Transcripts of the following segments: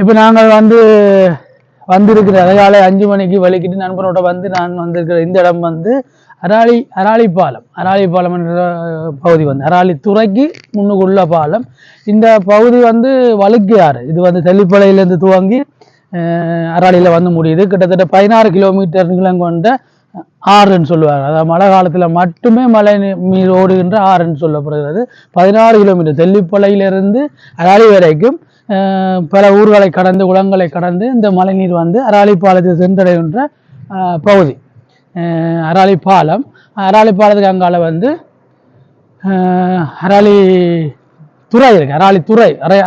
இப்போ நாங்கள் வந்திருக்கிற அதிகாலை 5 மணிக்கு வலிக்கிட்டு நண்பரோட நான் வந்திருக்கிற இந்த இடம் அராளிப்பாலம் என்ற பகுதி அராளி துறைக்கு முன்னுக்குள்ள பாலம். இந்த பகுதி வழுக்கையாறு. இது தெல்லிப்பளையிலேருந்து துவங்கி அராளியில் முடியுது. கிட்டத்தட்ட 16 கிலோமீட்டர் நீளம் கொண்ட ஆறுன்னு சொல்லுவாங்க. அதாவது மழை காலத்தில் மட்டுமே மழை நீர் ஓடுகின்ற ஆறுன்னு சொல்லப்படுகிறது. 16 கிலோமீட்டர் தெல்லிப்பளையிலிருந்து அராளி வரைக்கும் பல ஊர்களை கடந்து குளங்களை கடந்து இந்த மழை நீர் அராளிப்பாலத்தை சென்றடைகின்ற பகுதி அராளிப்பாலம். அராளிப்பாலத்துக்கு அங்கால அராளி துறை இருக்கு.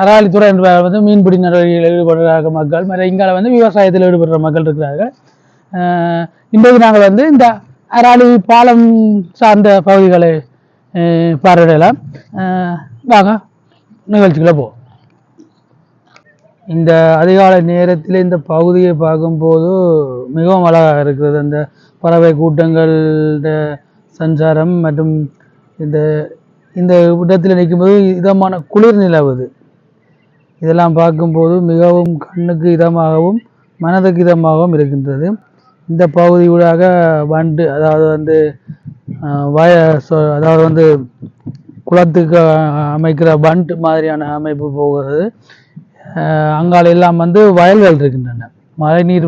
அராளித்துறை என்ற மீன்பிடி நடவடிக்கைகளில் ஈடுபடுற மக்கள், இங்கால விவசாயத்தில் ஈடுபடுற மக்கள் இருக்கிறார்கள். இன்றைக்கு நாங்கள் இந்த அராளி பாலம் சார்ந்த பகுதிகளை பார்வையிடலாம். வாங்க நிகழ்ச்சிகளை போ. இந்த அதிகாலை நேரத்தில் இந்த பகுதியை பார்க்கும்போது மிகவும் அழகாக இருக்கிறது. அந்த பறவை கூட்டங்கள் சஞ்சாரம் மற்றும் இந்த இந்த இடத்தில் நிற்கும்போது இதமான குளிர் நிலவுது. இதெல்லாம் பார்க்கும்போது மிகவும் கண்ணுக்கு இதமாகவும் மனதுக்கு இதமாகவும் இருக்கின்றது. இந்த பகுதியூடாக அதாவது அதாவது குளத்துக்கு அமைக்கிற பண்ட் மாதிரியான அமைப்பு போகிறது. அங்கால எல்லாம் வயல்கள் இருக்கின்றன. மழை நீர்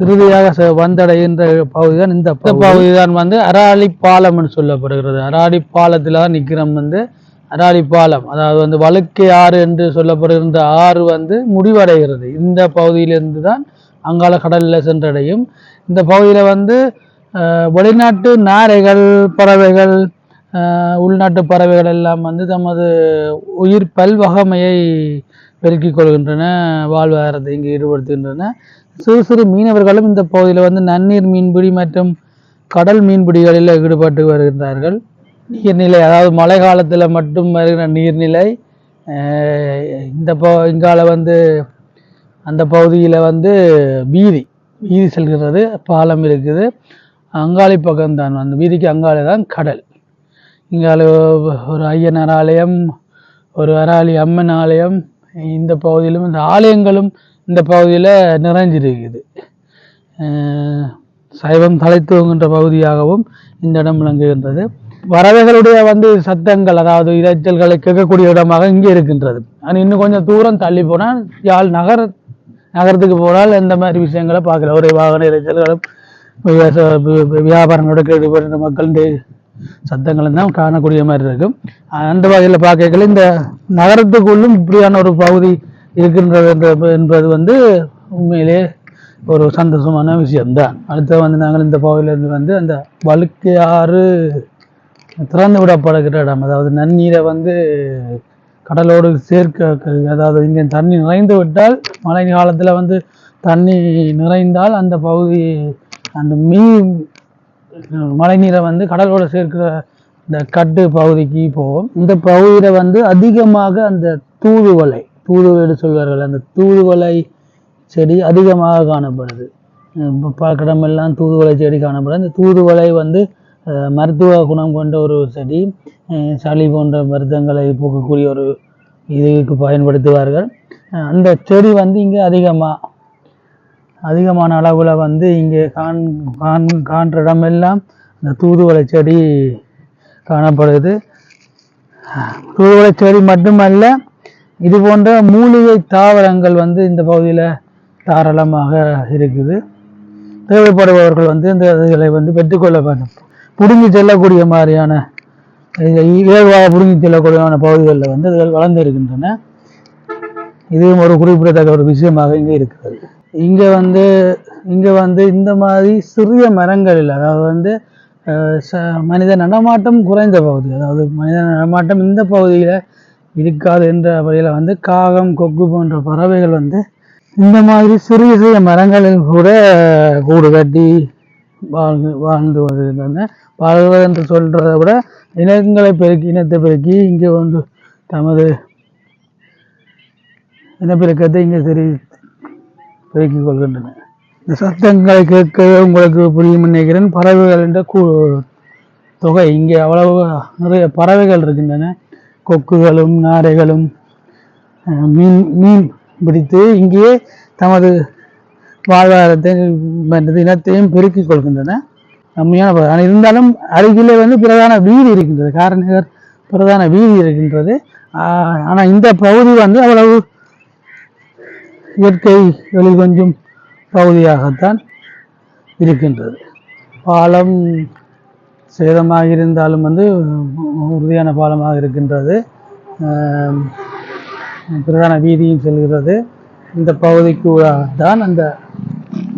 இறுதியாக வந்தடைகின்ற பகுதிதான் இந்த பகுதிதான் அராளிப்பாலம்னு சொல்லப்படுகிறது. அராளிப்பாலத்தில் தான் நிற்கிறோம். அராளிப்பாலம் அதாவது வழுக்கை ஆறு என்று சொல்லப்படுகின்ற ஆறு முடிவடைகிறது. இந்த பகுதியிலிருந்து தான் அங்கால கடலில் சென்றடையும். இந்த பகுதியில் வெளிநாட்டு நாரைகள் பறவைகள் உள்நாட்டு பறவைகள் எல்லாம் தமது உயிர் பல்வகமையை பெருக்கிக் கொள்கின்றன, வாழ்வாதாரத்தை இங்கு ஈடுபடுத்துகின்றன. சிறு சிறு மீனவர்களும் இந்த பகுதியில் நன்னீர் மீன்பிடி மற்றும் கடல் மீன்பிடிகளில் ஈடுபட்டு வருகின்றார்கள். நீர்நிலை அதாவது மழை காலத்தில் மட்டும் வருகிற நீர்நிலை இங்கால அந்த பகுதியில் வீதி செல்கிறது. பாலம் இருக்குது. அங்காளி பக்கம்தான் வீதிக்கு அங்காளி தான் கடல். இங்கால ஒரு ஐயனார் ஆலயம், ஒரு அராளி அம்மன் ஆலயம், இந்த பகுதியிலும் இந்த ஆலயங்களும் இந்த பகுதியில் நிறைஞ்சிருக்குது. சைவம் தலைத்துவங்கின்ற பகுதியாகவும் இந்த இடம் விளங்குகின்றது. பறவைகளுடைய சத்தங்கள் அதாவது இரைச்சல்களை கேட்கக்கூடிய இடமாக இங்கே இருக்கின்றது. ஆனால் இன்னும் கொஞ்சம் தூரம் தள்ளி போனால் யாழ் நகரத்துக்கு போனால் இந்த மாதிரி விஷயங்களை பார்க்கலாம். ஒரு வாகன இரைச்சல்களும் வியாபாரங்களோட ஈடுபடுகின்ற மக்களுடைய சத்தங்களும் தான் காணக்கூடிய மாதிரி இருக்கும். அந்த வகையில் பார்க்கல இந்த நகரத்துக்குள்ளும் இப்படியான ஒரு பகுதி இருக்கின்றது என்பது உண்மையிலே ஒரு சந்தோஷமான விஷயம்தான். அடுத்து நாங்கள் இந்த பகுதியிலிருந்து அந்த வழுக்கையாறு திறந்து விடப்படுகிற இடம். அதாவது நன்னீரை கடலோடு அதாவது இங்கே தண்ணி நிறைந்து விட்டால் மழை காலத்தில் தண்ணி நிறைந்தால் அந்த பகுதி அந்த மழை நீரை கடலோடு சேர்க்கிற இந்த கட்டு பகுதிக்கு போகும். இந்த பகுதியில் அதிகமாக அந்த தூதுவளை சொல்வார்கள். அந்த தூதுவளை செடி அதிகமாக காணப்படுது. பழக்கடமெல்லாம் தூதுவளை செடி காணப்படுது. அந்த தூதுவளை மருத்துவ குணம் கொண்ட ஒரு செடி. சளி போன்ற மருத்துவங்களை போக்கக்கூடிய ஒரு இதுக்கு பயன்படுத்துவார்கள். அந்த செடி இங்கே அதிகமான அளவில் இங்கே காண்ற இடமெல்லாம் இந்த தூதுவளை செடி காணப்படுது. தூதுவளை செடி மட்டுமல்ல, இது போன்ற மூலிகை தாவரங்கள் இந்த பகுதியில் தாராளமாக இருக்குது. தேவைப்படுபவர்கள் இந்த இதுகளை பெற்றுக்கொள்ள வேண்டும். புடுங்கி செல்லக்கூடிய மாதிரியான இயல்பாக புடுங்கி செல்லக்கூடியமான பகுதிகளில் இதுகள் வளர்ந்து இருக்கின்றன. இதுவும் ஒரு குறிப்பிடத்தக்க ஒரு விஷயமாக இங்கே இருக்கிறது. இங்கே இந்த மாதிரி சிறிய மரங்களில் அதாவது மனித நடமாட்டம் குறைந்த பகுதி, அதாவது மனித நடமாட்டம் இந்த பகுதியில் இருக்காது என்ற வகையில் காகம் கொக்கு போன்ற பறவைகள் இந்த மாதிரி சிறிய சிறிய மரங்களில் கூட கூடு கட்டி வாழ்ந்து வருகின்றன. வாழ்வது என்று சொல்றதை விட இனத்தை பெருக்கி இங்கே தமது இனப்பெருக்கத்தை இங்கே பெருக்கிக் கொள்கின்றன. இந்த சத்தங்களை கேட்க உங்களுக்கு புரியும் நினைக்கிறேன். பறவைகள் என்ற தொகை இங்கே அவ்வளவு நிறைய பறவைகள் இருக்கின்றன. கொக்குகளும் நாரைகளும் பிடித்து இங்கேயே தமது வாழ்வாதாரத்தை இனத்தையும் பெருக்கிக் கொள்கின்றன. கம்மியான ஆனால் இருந்தாலும் அருகிலே வந்து பிரதான வீதி இருக்கின்றது, காரநகர் பிரதான வீதி இருக்கின்றது. ஆனால் இந்த பகுதி வந்து அவ்வளவு இயற்கை எழில் கொஞ்சம் பகுதியாகத்தான் இருக்கின்றது. பாலம் சேதமாக இருந்தாலும் வந்து உறுதியான பாலமாக இருக்கின்றது. பிரதான வீதியும் செல்கிறது. இந்த பகுதிக்கு தான் அந்த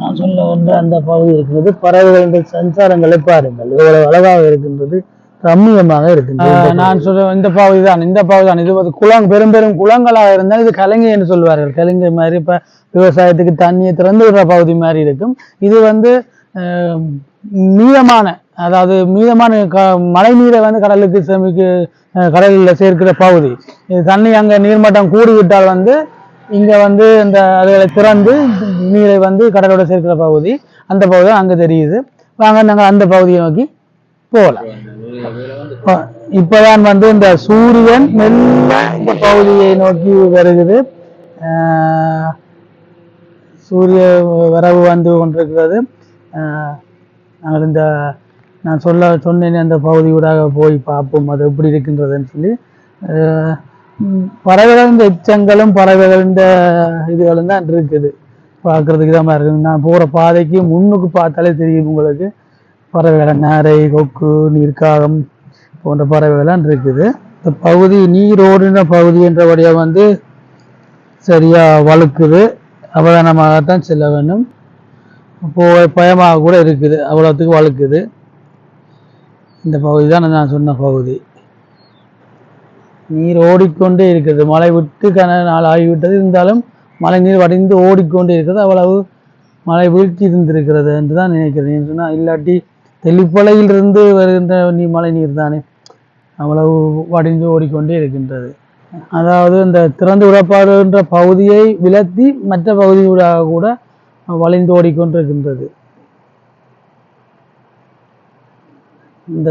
நான் சொல்ல வந்த அந்த பகுதி இருக்கிறது. பறவைகளின் சஞ்சாரங்களை பாருங்கள், எவ்வளவு அழகாக இருக்கின்றது, ரம்மியமாக இருக்கின்றது. நான் சொல்ற இந்த பகுதி தான், இந்த பகுதி தான். இது வந்து பெரும் பெரும் குளங்களாக இருந்தால் இது கலங்கை என்று சொல்வார்கள். கலங்கை மாதிரி இப்ப விவசாயத்துக்கு தண்ணியை திறந்து விடுற பகுதி மாதிரி இருக்கும். இது வந்து மீதமான, அதாவது மீதமான மழை நீரை வந்து கடலுக்கு கடலில் சேர்க்கிற பகுதி. இது தண்ணி அங்கே நீர்மட்டம் கூடிவிட்டால் வந்து இங்க வந்து இந்த அதுகளை திறந்து நீரை வந்து கடலோட சேர்க்கிற பகுதி, அந்த பகுதி தான் அங்க தெரியுது. வாங்க நாங்கள் அந்த பகுதியை நோக்கி போகலாம். இப்பதான் வந்து இந்த சூரியன் மெல்ல இந்த பகுதியை நோக்கி வருகிறது. சூரிய வரவு வந்து கொண்டிருக்கிறது. நாங்கள் இந்த நான் சொன்னேன் அந்த பகுதியூடாக போய் பார்ப்போம் அது எப்படி இருக்கின்றதுன்னு சொல்லி. பறவைகள் இந்த எச்சங்களும் பறவைகள் இந்த இதுகளும் தான் இருக்குது, பார்க்கறதுக்கு தான் இருக்குது. நான் போகிற பாதைக்கு முன்னுக்கு பார்த்தாலே தெரியும் உங்களுக்கு. பறவைகள் நாரை, கொக்கு, நீர்க்காகம் போன்ற பறவைகள்லாம் இருக்குது. இந்த பகுதி நீரோடின பகுதி என்றபடியாக வந்து சரியா வழுக்குது, அவதானமாகத்தான் செல்ல வேண்டும். பயமாக கூட இருக்குது, அவ்வளோத்துக்கு வழுக்குது. இந்த பகுதி தான் நான் சொன்ன பகுதி. நீர் ஓடிக்கொண்டே இருக்கிறது, மழை விட்டு நாள் ஆகிவிட்டது, இருந்தாலும் மழை நீர் வடிந்து ஓடிக்கொண்டே இருக்கிறது. அவ்வளவு மழை வீழ்ச்சி இருந்திருக்கிறது என்று தான் நினைக்கிறேன். சொன்னால் இல்லாட்டி தெளிப்பலையிலிருந்து வருகின்ற மழை நீர் தானே அவ்வளவு வடிந்து ஓடிக்கொண்டே இருக்கின்றது. அதாவது இந்த திறந்து விடப்படுகின்ற பகுதியை விலத்தி மற்ற பகுதியூடாக கூட வளைந்து ஓடிக்கொண்டிருக்கின்றது. இந்த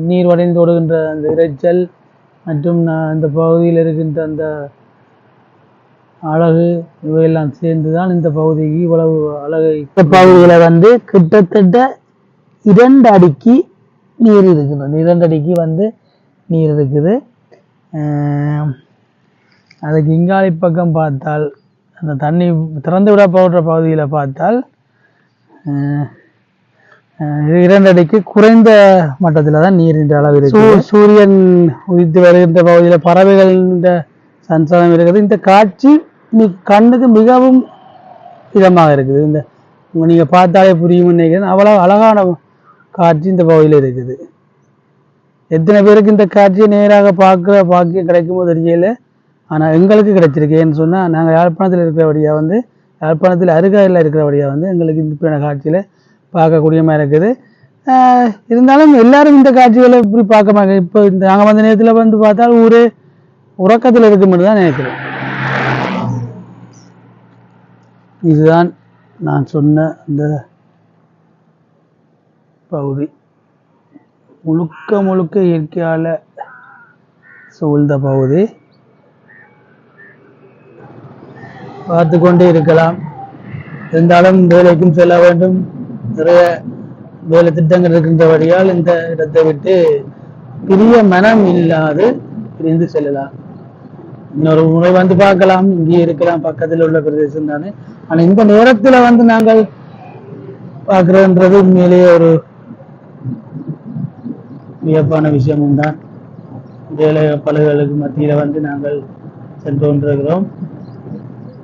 நீர் வடிந்து ஓடுகின்ற அந்த இரைச்சல் மற்றும் இந்த பகுதியில் இருக்கின்ற அந்த அழகு இவையெல்லாம் சேர்ந்துதான் இந்த பகுதிக்கு இவ்வளவு அழகை. இந்த பகுதியில் வந்து கிட்டத்தட்ட 2 அடிக்கு நீர் இருக்குது. 2 அடிக்கு வந்து நீர் இருக்குது. அதுக்கு இங்காளி பக்கம் பார்த்தால், அந்த தண்ணி திறந்து விடப்படுற பகுதியில் பார்த்தால் 2 அடிக்கு குறைந்த மட்டத்தில் தான் நீரின் அளவு இருக்கு. சூரியன் உதித்து வருகின்ற பகுதியில் பறவைகளின் சஞ்சாரம் இருக்குது. இந்த காட்சி கண்ணுக்கு மிகவும் இதமாக இருக்குது. இந்த நீங்கள் பார்த்தாலே புரியும் நினைக்கிறேன், அவ்வளோ அழகான காட்சி இந்த பகுதியில் இருக்குது. எத்தனை பேருக்கு இந்த காட்சியை நேராக பார்க்குற பாக்கியம் கிடைக்குமோ தெரியல. ஆனால் எங்களுக்கு கிடைச்சிருக்கு. ஏன்னு சொன்னால் நாங்கள் யாழ்ப்பாணத்தில் இருக்கிறபடியாக வந்து, யாழ்ப்பாணத்தில் அருகாயில் இருக்கிறபடியாக வந்து எங்களுக்கு இந்த காட்சியில் பார்க்கக்கூடிய மாதிரி இருக்குது. இருந்தாலும் எல்லாரும் இந்த காட்சிகளை இப்படி பார்க்க மாட்டேங்க. இப்போ இந்த நாங்கள் வந்த நேரத்தில் வந்து பார்த்தால் ஊரே உறக்கத்தில் இருக்குமென்று தான் நினைக்கிறேன். இதுதான் நான் சொன்ன அந்த பகுதி, முழுக்க முழுக்க இயற்கையால் சூழ்ந்த பகுதி. பார்த்து கொண்டே இருக்கலாம். இருந்தாலும் வேலைக்கும் செல்ல வேண்டும், நிறைய வேலை திட்டங்கள் இருக்கின்றபடியால் இந்த இடத்தை விட்டு பிரிய மனம் இல்லாது பிரிந்து செல்லலாம். இன்னொரு முறை வந்து பார்க்கலாம், இங்கே இருக்கலாம், பக்கத்தில் உள்ள பிரதேசம் தானே. ஆனால் இந்த நேரத்தில் வந்து நாங்கள் பார்க்கிறதுன்றது உண்மையிலேயே ஒரு வியப்பான விஷயமும் தான். வேலை பலர்களுக்கு மத்தியில் வந்து நாங்கள் சென்று கொண்டிருக்கிறோம்.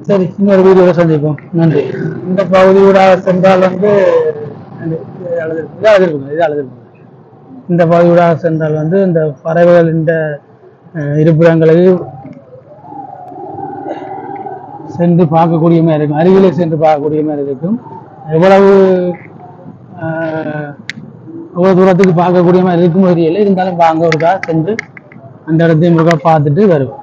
சரி, இன்னொரு வீடியோவை சந்திப்போம். நன்றி. இந்த பகுதியூடாக சென்றால் வந்து இந்த பகுதியூடாக சென்றால் வந்து இந்த பறவைகள் இந்த இருப்பிடங்களை சென்று பார்க்கக்கூடிய மாதிரி இருக்கும், அருகிலே சென்று பார்க்கக்கூடிய மாதிரி இருக்கும். எவ்வளவு தூரத்துக்கு பார்க்கக்கூடிய மாதிரி இருக்கும் தெரியல. இருந்தாலும் வாங்க ஒருக்கா சென்று அந்த இடத்தையும் ஒருக்கா பார்த்துட்டு வருவோம்.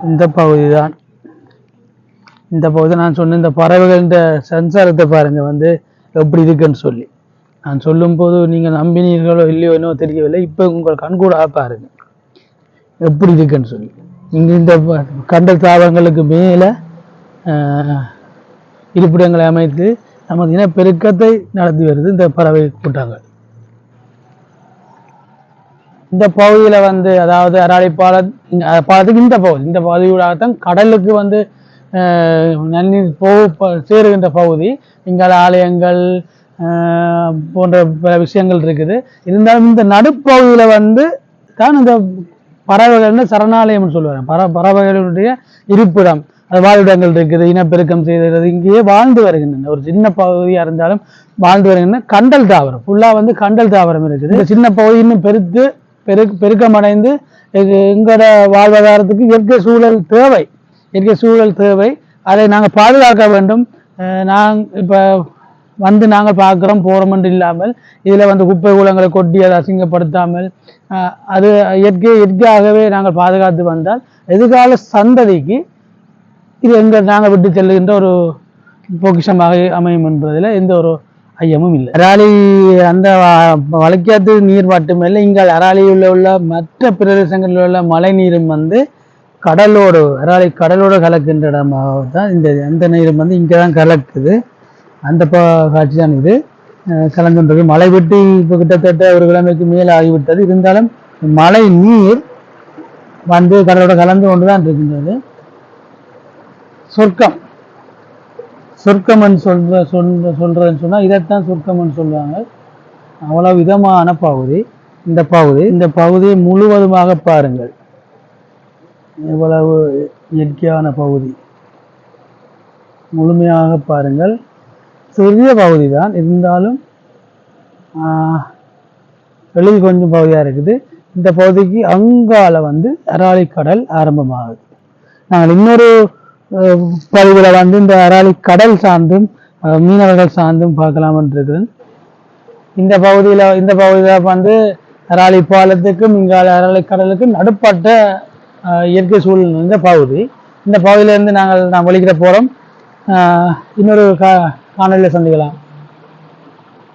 இந்த பகுதி நான் சொன்ன இந்த பறவைகள் இந்த சஞ்சாரத்தை பாருங்க வந்து எப்படி இருக்குன்னு சொல்லி. நான் சொல்லும் போது நீங்கள் நம்பினீர்களோ இல்லையோ என்னவோ தெரியவில்லை. இப்போ உங்கள் கண்கூட பாருங்க எப்படி இருக்குன்னு சொல்லி. இங்கே இந்த கண்டல் தாவரங்களுக்கு மேலே இருப்பிடங்களை அமைத்து நமது இனப்பெருக்கத்தை நடத்தி வருது இந்த பறவை கூட்டங்கள். இந்த பகுதியில் வந்து அதாவது அராலி பாலத்துக்கு இந்த பகுதியூடாகத்தான் கடலுக்கு வந்து நன்னீர் சேருகின்ற பகுதி. இங்கால ஆலயங்கள் போன்ற பல விஷயங்கள் இருக்குது. இருந்தாலும் இந்த நடுப்பகுதியில் வந்து தான் இந்த பறவைகள் சரணாலயம்னு சொல்லுவாங்க. பறவைகளுடைய இருப்பிடம், அது வாழ்விடங்கள் இருக்குது, இனப்பெருக்கம் செய்கிறது, இங்கேயே வாழ்ந்து வருகின்றன. ஒரு சின்ன பகுதியாக இருந்தாலும் வாழ்ந்து வருகின்றன. கண்டல் தாவரம் ஃபுல்லாக வந்து கண்டல் தாவரம் இருக்குது. இந்த சின்ன பகுதி இன்னும் பெருக்கமடைந்து எங்களோட வாழ்வாதாரத்துக்கு இயற்கை சூழல் தேவை. அதை நாங்கள் பாதுகாக்க வேண்டும். இப்போ வந்து நாங்கள் பார்க்குறோம் போகிறோம் என்று இல்லாமல் இதில் வந்து குப்பை கூலங்களை கொட்டி அதை அசிங்கப்படுத்தாமல் அது இயற்கையாகவே நாங்கள் பாதுகாத்து வந்தால் எதிர்கால சந்ததிக்கு இது நாங்கள் விட்டு செல்லுகின்ற ஒரு பொக்கிஷமாக அமையும் என்பதில் எந்த ஒரு ஐயமும் இல்லை. அராலி அந்த வளைக்காத்து நீர் மட்டுமில்லை, இங்கே அராலியில் உள்ள மற்ற பிரதேசங்களில் உள்ள மழை நீரும் வந்து அராலி கடலோடு கலக்கின்ற இடமாக தான் அந்த நீரும் வந்து இங்கே தான் கலக்குது. அந்த காட்சி தான் இது கலந்துன்றது. மழை விட்டு இப்போ கிட்டத்தட்ட ஒரு கிழமைக்கு மேலே ஆகிவிட்டது. இருந்தாலும் மழை நீர் வந்து கடலோட கலந்து கொண்டு தான் இருக்கின்றது. சொர்க்கம்னு சொல்றதுன்னு சொன்னால் இதைத்தான் சொர்க்கம்னு சொல்லுவாங்க. அவ்வளவு விதமான பகுதி இந்த பகுதியை முழுவதுமாக பாருங்கள். எவ்வளவு இயற்கையான பகுதி முழுமையாக பாருங்கள். சிறிய பகுதி தான், இருந்தாலும் வெளியில் கொஞ்சம் பகுதியாக இருக்குது. இந்த பகுதிக்கு அங்கால வந்து அராலி கடல் ஆரம்பமாகுது. நாங்கள் இன்னொரு பதிவில் வந்து இந்த அராலி கடல் சார்ந்தும் மீனவர்கள் சார்ந்தும் பார்க்கலாம் இருக்கிறேன். இந்த பகுதியில் வந்து அராலி பாலத்துக்கும் இங்கால அராலி கடலுக்கும் நடுப்பட்ட இயற்கை சூழல் இந்த பகுதி. இந்த பகுதியிலேருந்து நான் வெளிக்கிட போகிறோம். இன்னொரு காணொலியில் சந்திக்கலாம்.